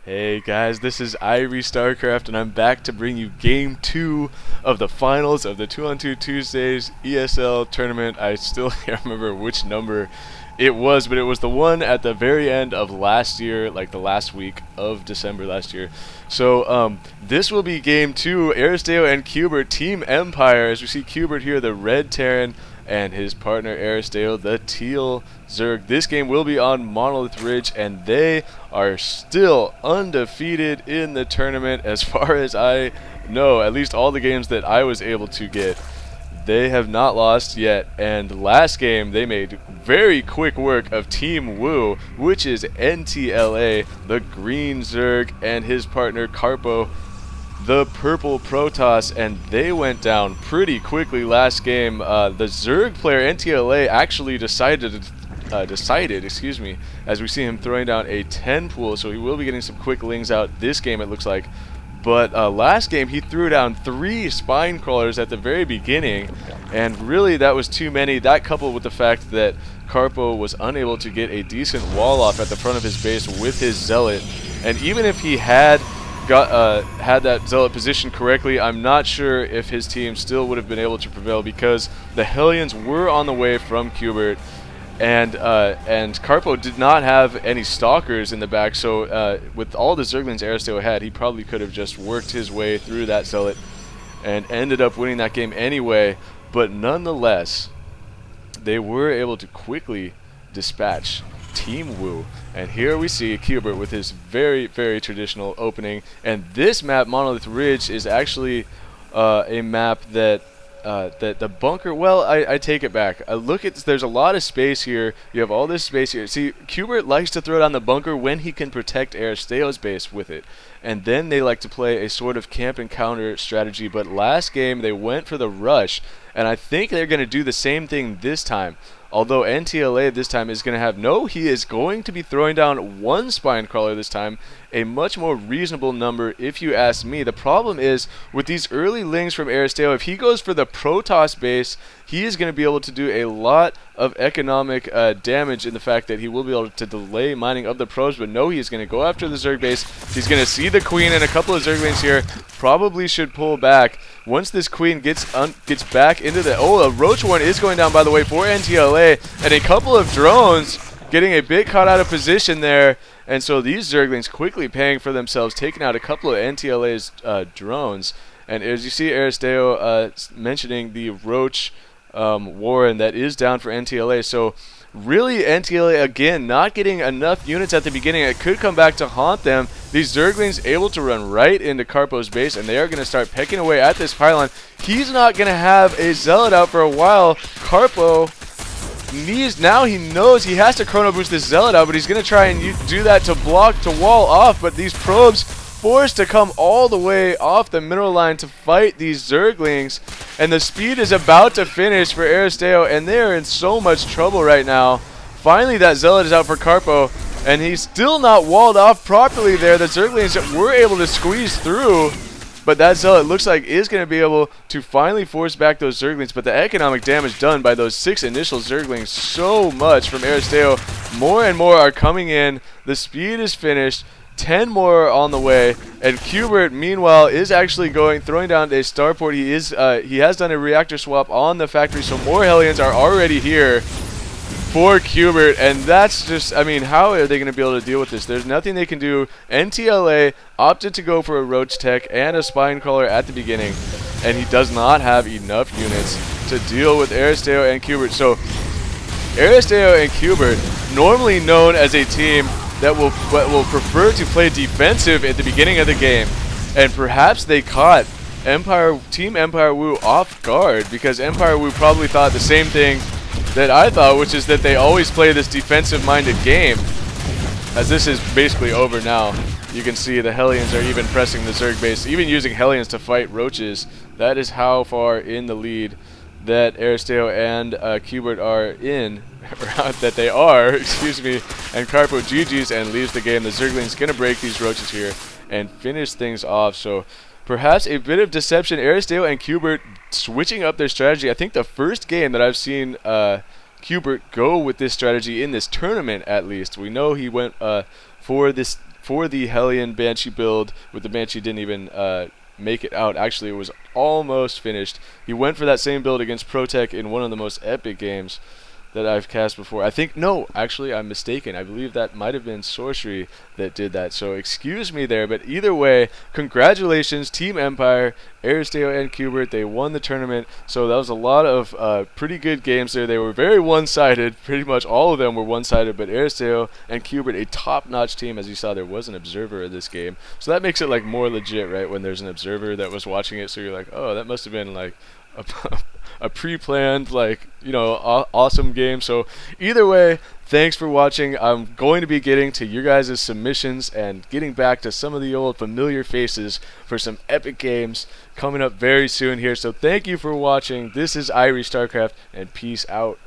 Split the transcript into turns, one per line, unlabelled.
Hey guys, this is Irie StarCraft and I'm back to bring you game 2 of the finals of the 2-on-2 Tuesdays ESL tournament. I still can't remember which number it was, but it was the one at the very end of last year, like the last week of December last year. So this will be game 2, Aristeo and cubert, Team Empire. As we see cubert here, the red Terran, and his partner Aristeo, the teal Zerg. This game will be on Monlyth Ridge, and they are still undefeated in the tournament as far as I know. At least all the games that I was able to get, they have not lost yet. And last game they made very quick work of Team Wu, which is nTla, the green Zerg, and his partner Carpo, the purple Protoss, and they went down pretty quickly last game. The Zerg player nTla actually decided, as we see him throwing down a 10 pool, so he will be getting some quick lings out this game, it looks like. But last game he threw down 3 spine crawlers at the very beginning, and really that was too many. That coupled with the fact that Carpo was unable to get a decent wall off at the front of his base with his zealot, and even if he had had that zealot positioned correctly, I'm not sure if his team still would have been able to prevail, because the Hellions were on the way from cubert, and Carpo did not have any stalkers in the back. So with all the Zerglings Aristeo had, he probably could have just worked his way through that zealot and ended up winning that game anyway. But nonetheless, they were able to quickly dispatch Team Wu. And here we see cubert with his very, very traditional opening. And this map, Monlyth Ridge, is actually a map that that the bunker, well, I take it back. There's a lot of space here. You have all this space here. See, cubert likes to throw down the bunker when he can protect Aristeo's base with it. And then they like to play a sort of camp and counter strategy. But last game they went for the rush, and I think they're going to do the same thing this time. Although nTla this time is going to have, he is going to be throwing down 1 spine crawler this time, a much more reasonable number if you ask me. The problem is with these early lings from Aristeo, if he goes for the Protoss base, he is going to be able to do a lot of economic damage in the fact that he will be able to delay mining of the probes. But no, he is going to go after the Zerg base. He's going to see the queen, and a couple of Zerglings here probably should pull back. Once this queen gets back into the... Oh, a roach one is going down, by the way, for nTla, and a couple of drones getting a bit caught out of position there. And so these Zerglings quickly paying for themselves, taking out a couple of nTla's drones. And as you see Aristeo mentioning the roach Warren that is down for nTla. So really nTla again not getting enough units at the beginning. It could come back to haunt them. These Zerglings able to run right into Carpo's base, and they are going to start pecking away at this pylon. He's not going to have a zealot out for a while. Carpo now he knows he has to chrono boost this zealot out, but he's going to try and do that to wall off. But these probes forced to come all the way off the mineral line to fight these Zerglings, and the speed is about to finish for Aristeo, and they are in so much trouble right now. Finally that zealot is out for Carpo, and he's still not walled off properly there. The Zerglings were able to squeeze through, but that zealot looks like is going to be able to finally force back those Zerglings. But the economic damage done by those 6 initial Zerglings, so much from Aristeo. More and more are coming in. The speed is finished. 10 more on the way, and cubert meanwhile is actually throwing down a starport. He has done a reactor swap on the factory, so more Hellions are already here for cubert, and that's just, I mean, how are they going to be able to deal with this? There's nothing they can do. nTla opted to go for a roach tech and a spine crawler at the beginning, and he does not have enough units to deal with Aristeo and cubert. So Aristeo and cubert, normally known as a team that will prefer to play defensive at the beginning of the game, and perhaps they caught Team Empire Wu off guard, because Empire Wu probably thought the same thing that I thought, which is that they always play this defensive-minded game. As this is basically over now, you can see the Hellions are even pressing the Zerg base, even using Hellions to fight roaches. That is how far in the lead that Aristeo and cubert are in, that they are, excuse me, and Carpo GG's and leaves the game. The Zergling's going to break these roaches here and finish things off. So perhaps a bit of deception. Aristeo and cubert switching up their strategy. I think the first game that I've seen cubert go with this strategy in this tournament, at least. We know he went for for the Hellion Banshee build. With the Banshee didn't even make it out. Actually, it was almost finished. He went for that same build against Protec in one of the most epic games that I've cast before. I think, no, actually I'm mistaken. I believe that might have been Sorcery that did that, so excuse me there. But either way, congratulations, Team Empire, Aristeo and cubert. They won the tournament, so that was a lot of pretty good games there. They were very one-sided. Pretty much all of them were one-sided, but Aristeo and cubert, a top-notch team. As you saw, there was an observer in this game, so that makes it like more legit, right, when there's an observer that was watching it, so you're like, oh, that must have been like a pre-planned, like, you know, awesome game. So either way, thanks for watching. I'm going to be getting to your guys' submissions and getting back to some of the old familiar faces for some epic games coming up very soon here. So thank you for watching. This is Irie StarCraft, and peace out.